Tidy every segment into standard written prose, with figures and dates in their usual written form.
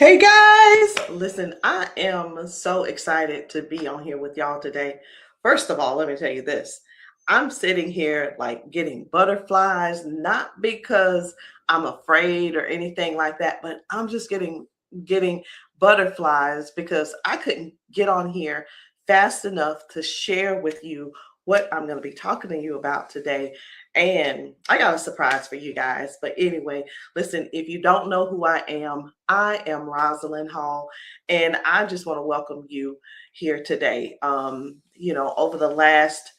Hey guys, listen, I am so excited to be on here with y'all today. First of all, let me tell you this. I'm sitting here like getting butterflies, not because I'm afraid or anything like that, but I'm just getting butterflies because I couldn't get on here fast enough to share with you what I'm going to be talking to you about today. And I got a surprise for you guys. But anyway, listen, if you don't know who I am Rosalind Hall, and I just want to welcome you here today. Over the last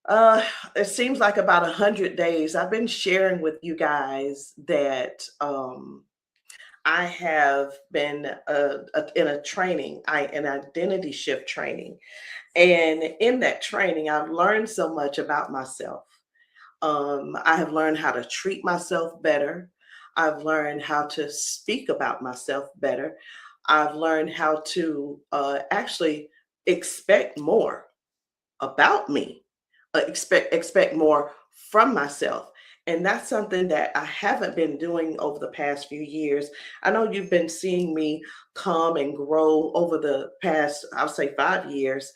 uh it seems like about 100 days, I've been sharing with you guys that I have been in a training, an identity shift training. And in that training, I've learned so much about myself. I have learned how to treat myself better. I've learned how to speak about myself better. I've learned how to actually expect more about me, expect more from myself. And that's something that I haven't been doing over the past few years. I know you've been seeing me come and grow over the past, I'll say 5 years,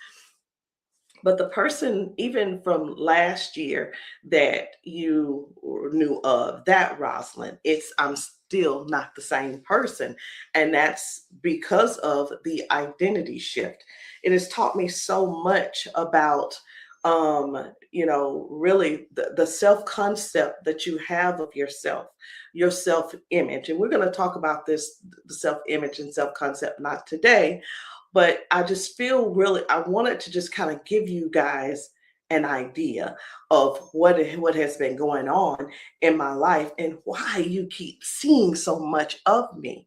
but the person, even from last year that you knew of, that Rosalind, I'm still not the same person. And that's because of the identity shift. It has taught me so much about really the self-concept that you have of yourself, your self-image. And we're going to talk about this, the self-image and self-concept, not today, but I just feel really, I wanted to just kind of give you guys an idea of what has been going on in my life and why you keep seeing so much of me.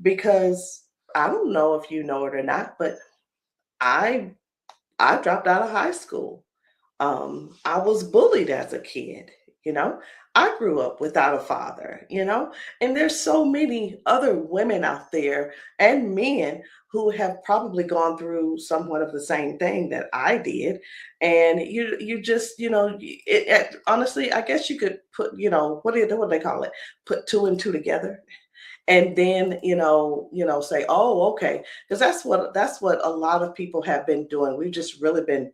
Because I don't know if you know it or not, but I I dropped out of high school. I was bullied as a kid, you know. I grew up without a father. And there's so many other women out there and men who have probably gone through somewhat of the same thing that I did. And you just, honestly, I guess you could put, what do they call it? Put two and two together and then say, oh, okay, because that's what a lot of people have been doing. We've just really been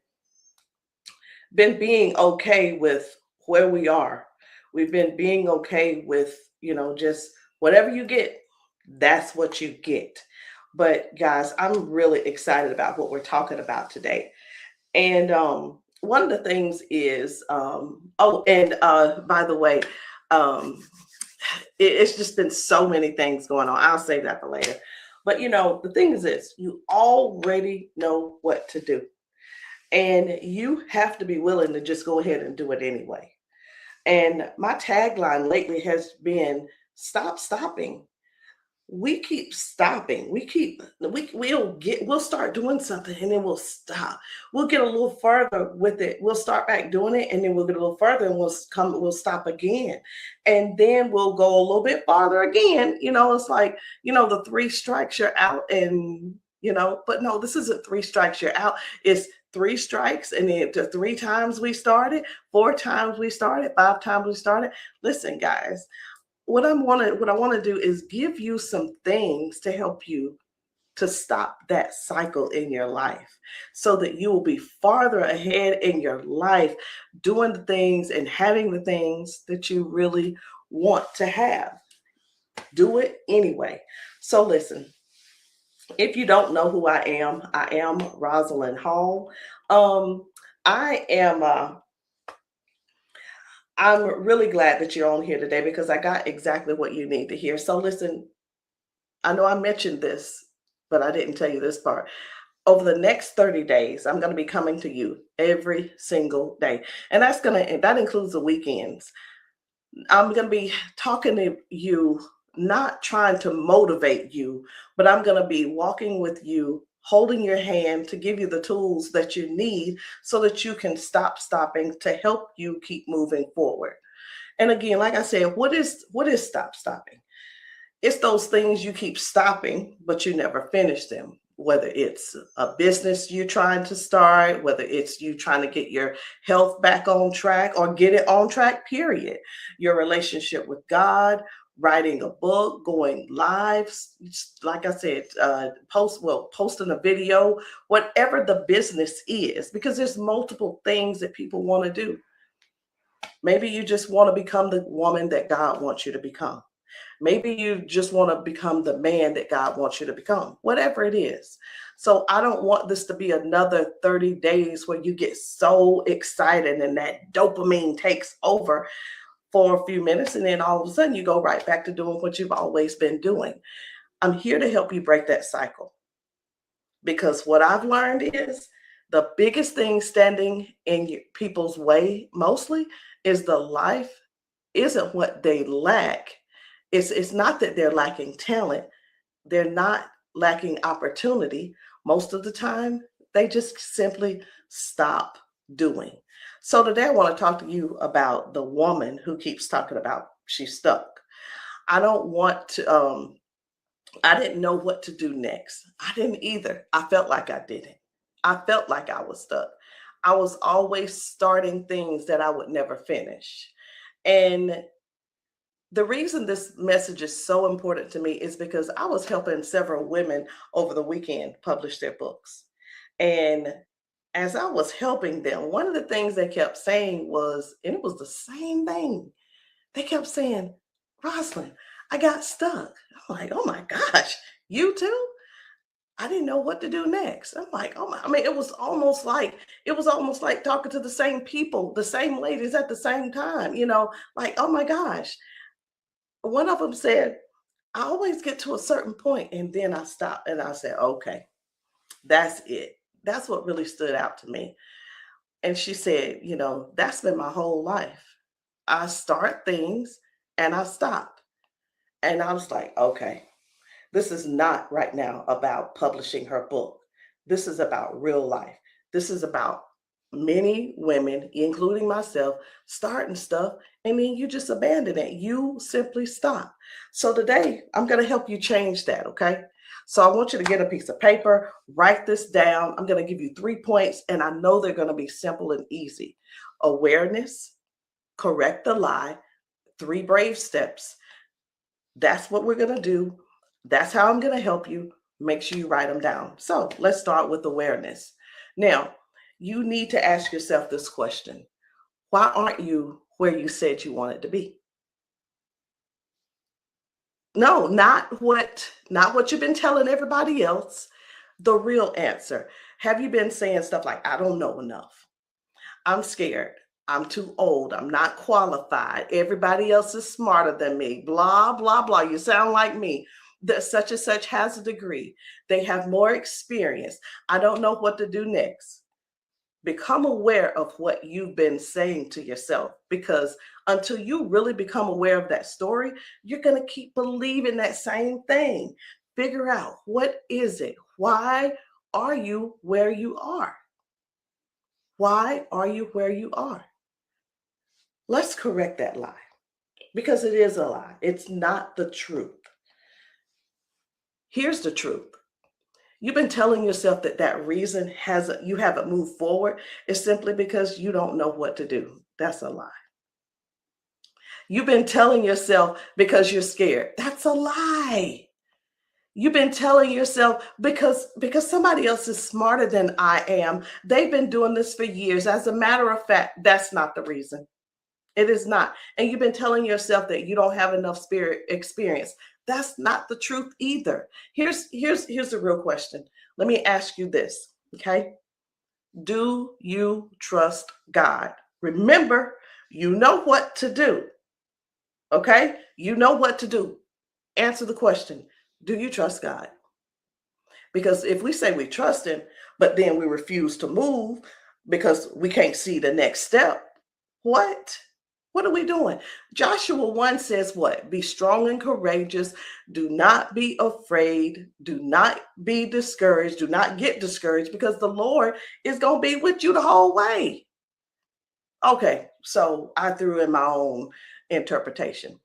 being okay with where we are. We've been being okay with, just whatever you get, that's what you get. But guys, I'm really excited about what we're talking about today. And one of the things is, oh, and by the way, um, it's just been so many things going on. I'll save that for later. But the thing is this, you already know what to do. And you have to be willing to just go ahead and do it anyway. And my tagline lately has been stop stopping. We keep stopping. We'll start doing something and then we'll stop. We'll get a little further with it. We'll start back doing it and then we'll get a little further and we'll stop again. And then we'll go a little bit farther again. It's like, the three strikes you're out, and but no, this isn't three strikes you're out. It's three strikes and then to three times we started, four times we started, five times we started. Listen, guys, what I want to do is give you some things to help you to stop that cycle in your life so that you will be farther ahead in your life doing the things and having the things that you really want to have. Do it anyway. So listen, if you don't know who I am Rosalind Hall. Um I am I'm really glad that you're on here today because I got exactly what you need to hear. So listen, I know I mentioned this, but I didn't tell you this part. Over the next 30 days, I'm going to be coming to you every single day. And that includes the weekends. I'm going to be talking to you, not trying to motivate you, but I'm going to be walking with you, holding your hand to give you the tools that you need so that you can stop stopping to help you keep moving forward. And again, like I said, what is stop stopping? It's those things you keep stopping, but you never finish them. Whether it's a business you're trying to start, whether it's you trying to get your health back on track or get it on track, period. Your relationship with God, writing a book, going live, like I said, posting a video, whatever the business is, because there's multiple things that people want to do. Maybe you just want to become the woman that God wants you to become. Maybe you just want to become the man that God wants you to become, whatever it is. So I don't want this to be another 30 days where you get so excited and that dopamine takes over for a few minutes, and then all of a sudden you go right back to doing what you've always been doing. I'm here to help you break that cycle, because what I've learned is the biggest thing standing in people's way mostly is the life isn't what they lack. It's not that they're lacking talent. They're not lacking opportunity. Most of the time, they just simply stop doing. So today I want to talk to you about the woman who keeps talking about she's stuck. I don't want to, I didn't know what to do next. I didn't either. I felt like I didn't. I felt like I was stuck. I was always starting things that I would never finish. And the reason this message is so important to me is because I was helping several women over the weekend publish their books. And as I was helping them, one of the things they kept saying was, and it was the same thing, they kept saying, Rosalind, I got stuck. I'm like, oh my gosh, you too? I didn't know what to do next. I'm like, oh my, I mean, it was almost like talking to the same people, the same ladies at the same time, like, oh my gosh. One of them said, I always get to a certain point and then I stop and I said, okay, that's it. That's what really stood out to me. And she said, that's been my whole life. I start things and I stop. And I was like, okay, this is not right now about publishing her book. This is about real life. This is about many women, including myself, starting stuff and then you just abandon it. You simply stop. So today I'm going to help you change that. Okay. So I want you to get a piece of paper, write this down. I'm going to give you 3 points, and I know they're going to be simple and easy. Awareness, correct the lie, 3 brave steps. That's what we're going to do. That's how I'm going to help you. Make sure you write them down. So let's start with awareness. Now, you need to ask yourself this question. Why aren't you where you said you wanted to be? No, not what you've been telling everybody else. The real answer. Have you been saying stuff like, I don't know enough? I'm scared. I'm too old. I'm not qualified. Everybody else is smarter than me. Blah, blah, blah. You sound like me. That such and such has a degree. They have more experience. I don't know what to do next. Become aware of what you've been saying to yourself, because until you really become aware of that story, you're going to keep believing that same thing. Figure out, what is it? Why are you where you are? Why are you where you are? Let's correct that lie, because it is a lie. It's not the truth. Here's the truth. You've been telling yourself that reason you haven't moved forward is simply because you don't know what to do. That's a lie. You've been telling yourself because you're scared. That's a lie. You've been telling yourself because somebody else is smarter than I am. They've been doing this for years. As a matter of fact, that's not the reason. It is not. And you've been telling yourself that you don't have enough spirit experience. That's not the truth either. Here's the real question. Let me ask you this, okay? Do you trust God? Remember, you know what to do, okay? You know what to do. Answer the question. Do you trust God? Because if we say we trust him, but then we refuse to move because we can't see the next step, what? What are we doing? Joshua 1 says what? Be strong and courageous. Do not be afraid. Do not be discouraged. Do not get discouraged, because the Lord is going to be with you the whole way. Okay, so I threw in my own interpretation.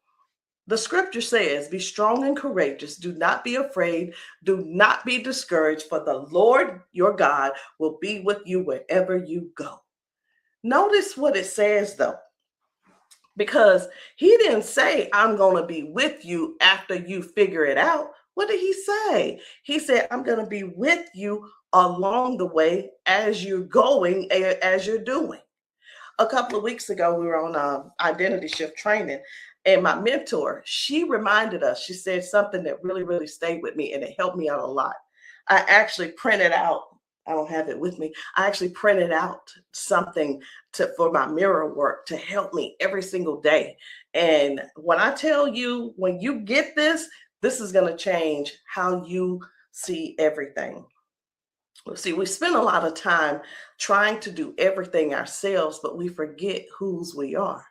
The scripture says, be strong and courageous. Do not be afraid. Do not be discouraged, for the Lord your God will be with you wherever you go. Notice what it says, though. because he didn't say, I'm going to be with you after you figure it out. What did he say? He said, I'm going to be with you along the way as you're going, as you're doing. A couple of weeks ago, we were on identity shift training, and my mentor, she reminded us, she said something that really, really stayed with me, and it helped me out a lot. I actually printed out, I don't have it with me. I actually printed out something for my mirror work to help me every single day. And when I tell you, when you get this, this is going to change how you see everything. See, we spend a lot of time trying to do everything ourselves, but we forget whose we are.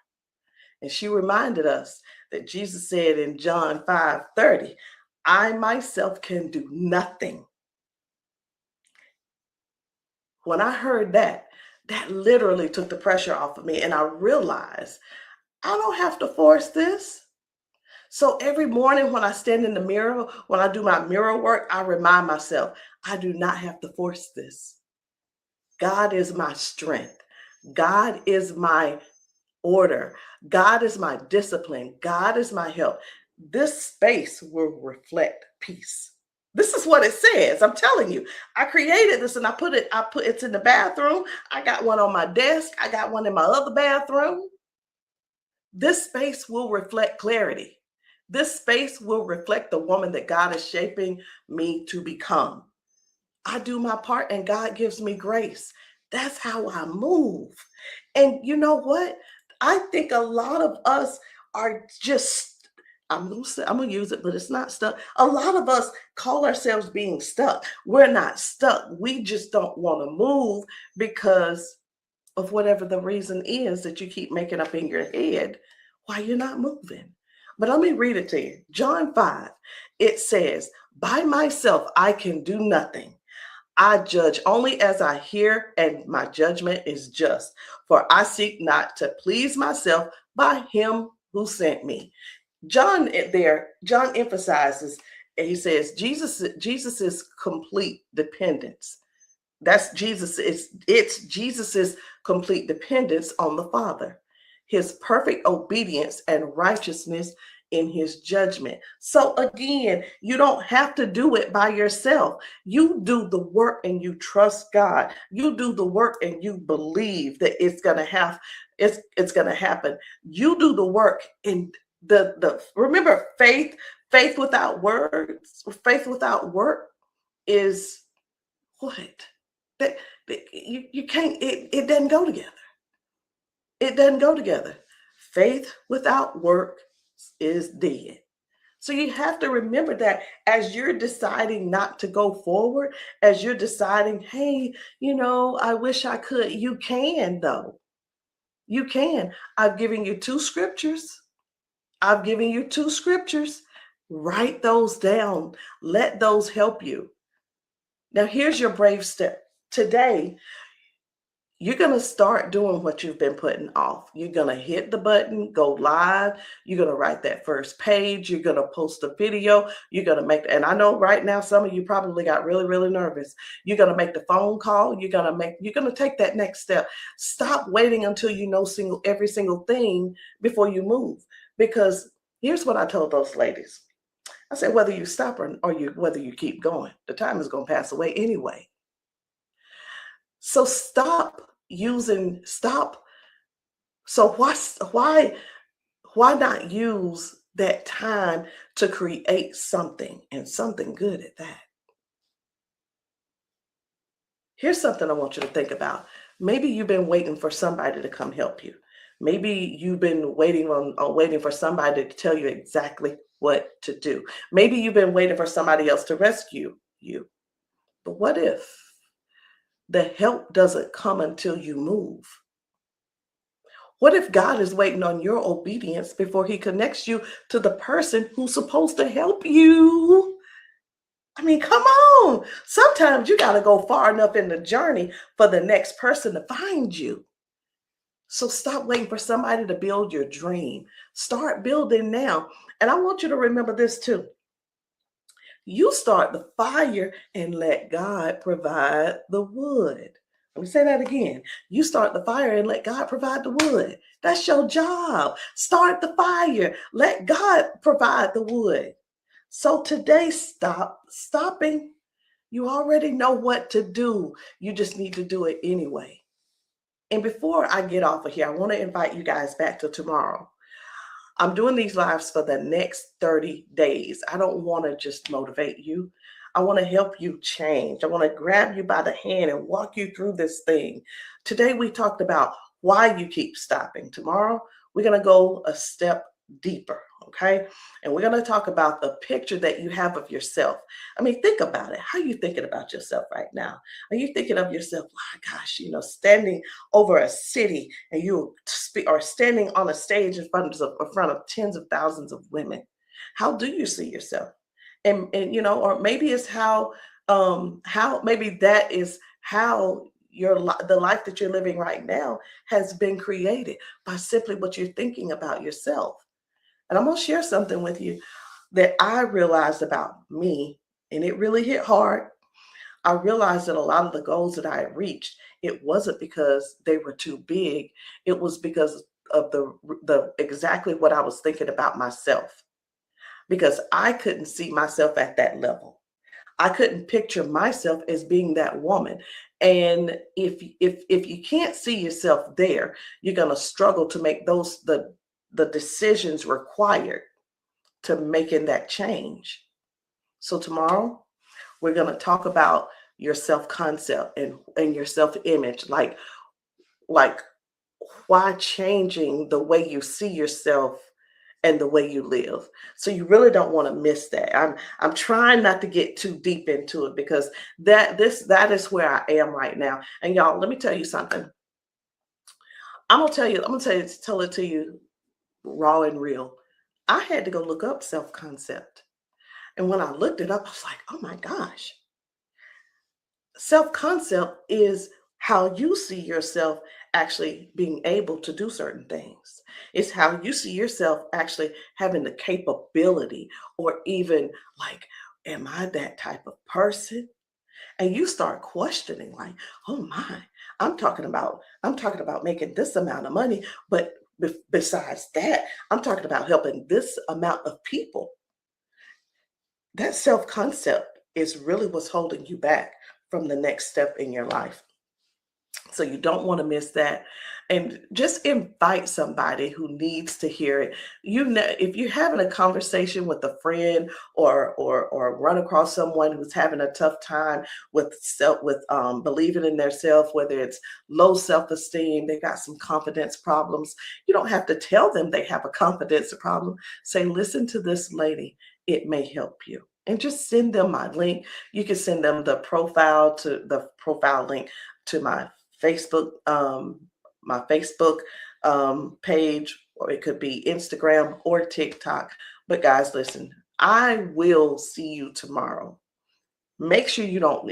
And she reminded us that Jesus said in John 5:30, I myself can do nothing. When I heard that, that literally took the pressure off of me. And I realized I don't have to force this. So every morning when I stand in the mirror, when I do my mirror work, I remind myself, I do not have to force this. God is my strength. God is my order. God is my discipline. God is my help. This space will reflect peace. This is what it says. I'm telling you. I created this and I put it's in the bathroom. I got one on my desk. I got one in my other bathroom. This space will reflect clarity. This space will reflect the woman that God is shaping me to become. I do my part and God gives me grace. That's how I move. And you know what? I think a lot of us are just, I'm gonna use it, but it's not stuck. A lot of us call ourselves being stuck. We're not stuck. We just don't want to move because of whatever the reason is that you keep making up in your head why you're not moving. But let me read it to you. John 5, it says, by myself I can do nothing. I judge only as I hear, and my judgment is just. For I seek not to please myself, by him who sent me. John emphasizes, and he says, Jesus' complete dependence. That's Jesus. It's Jesus's complete dependence on the Father, his perfect obedience and righteousness in his judgment. So again, you don't have to do it by yourself. You do the work and you trust God. You do the work and you believe that it's going to happen. You do the work and remember faith without faith without work is what? That you can't, it doesn't go together. It doesn't go together. Faith without work is dead. So you have to remember that as you're deciding not to go forward, as you're deciding, hey, I wish I could, you can though. You can. I've given you two scriptures. Write those down. Let those help you. Now, here's your brave step. Today, you're going to start doing what you've been putting off. You're going to hit the button, go live. You're going to write that first page. You're going to post a video. You're going to and I know right now, some of you probably got really, really nervous. You're going to make the phone call. You're going to take that next step. Stop waiting until you know every single thing before you move. Because here's what I told those ladies. I said, whether you stop or whether you keep going, the time is going to pass away anyway. So stop. So why not use that time to create something, and something good at that? Here's something I want you to think about. Maybe you've been waiting for somebody to come help you. Maybe you've been waiting for somebody to tell you exactly what to do. Maybe you've been waiting for somebody else to rescue you. But what if the help doesn't come until you move? What if God is waiting on your obedience before he connects you to the person who's supposed to help you? I mean, come on. Sometimes you got to go far enough in the journey for the next person to find you. So stop waiting for somebody to build your dream. Start building now. And I want you to remember this too. You start the fire and let God provide the wood. Let me say that again. You start the fire and let God provide the wood. That's your job. Start the fire. Let God provide the wood. So today, stop stopping. You already know what to do. You just need to do it anyway. And before I get off of here, I want to invite you guys back to tomorrow. I'm doing these lives for the next 30 days. I don't want to just motivate you. I want to help you change. I want to grab you by the hand and walk you through this thing. Today, we talked about why you keep stopping. Tomorrow, we're going to go a step deeper, okay? And we're going to talk about the picture that you have of yourself. I mean, think about it. How are you thinking about yourself right now? Are you thinking of yourself, oh, gosh, standing over a city and you are standing on a stage in front of tens of thousands of women? How do you see yourself? And or maybe it's how maybe that is how the life that you're living right now has been created by simply what you're thinking about yourself. And I'm going to share something with you that I realized about me, and it really hit hard. I realized that a lot of the goals that I had reached, it wasn't because they were too big. It was because of the exactly what I was thinking about myself, because I couldn't see myself at that level. I couldn't picture myself as being that woman. And if you can't see yourself there, you're going to struggle to make the decisions required to making that change. So tomorrow, we're going to talk about your self-concept and your self-image, like why changing the way you see yourself and the way you live. So you really don't want to miss that. I'm trying not to get too deep into it, because that is where I am right now. And y'all, let me tell you something. Tell it to you raw and real. I had to go look up self-concept. And when I looked it up, I was like, oh my gosh. Self-concept is how you see yourself actually being able to do certain things. It's how you see yourself actually having the capability, or even like, am I that type of person? And you start questioning, like, oh my, I'm talking about making this amount of money, but besides that, I'm talking about helping this amount of people. That self-concept is really what's holding you back from the next step in your life. So you don't want to miss that. And just invite somebody who needs to hear it. If you're having a conversation with a friend, or run across someone who's having a tough time with believing in their self, whether it's low self-esteem, they got some confidence problems. You don't have to tell them they have a confidence problem. Say, listen to this lady. It may help you. And just send them my link. You can send them the profile link to Facebook, my Facebook page, or it could be Instagram or TikTok. But guys, listen, I will see you tomorrow. Make sure you don't,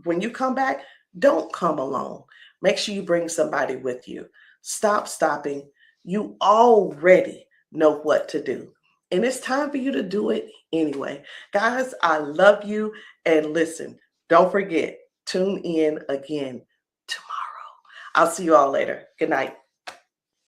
when you come back, don't come alone. Make sure you bring somebody with you. Stop stopping. You already know what to do. And it's time for you to do it anyway. Guys, I love you. And listen, don't forget, tune in again tomorrow. I'll see you all later. Good night.